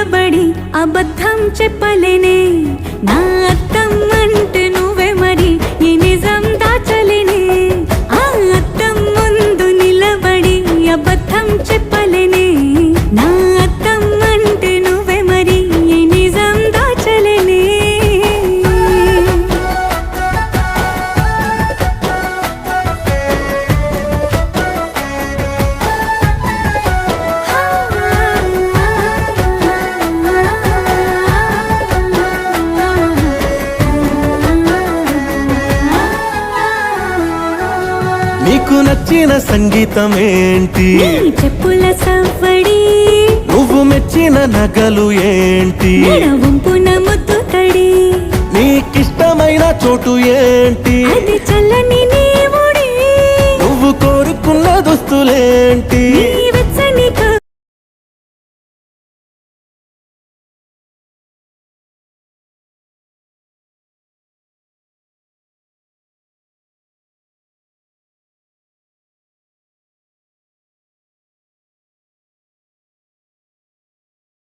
నిలబడి అబద్ధం చెప్పలేనే నా అద్దం అంటే నువ్వే మరి ఈ నిజం దాచలేనే ఆ అద్దం ముందు నిలబడి అబద్ధం చెప్పలేనే నా అద్దం అంటే నువ్వే మరి ఈ నిజం దాచలేనే నీకు నచ్చిన సంగీతం ఏంటి నీ చెప్పుల సవ్వడి నువ్వు మెచ్చిన నగలు ఏంటి వంపున ముద్దు తడి నీకిష్టమైన చోటు ఏంటి అది చల్లని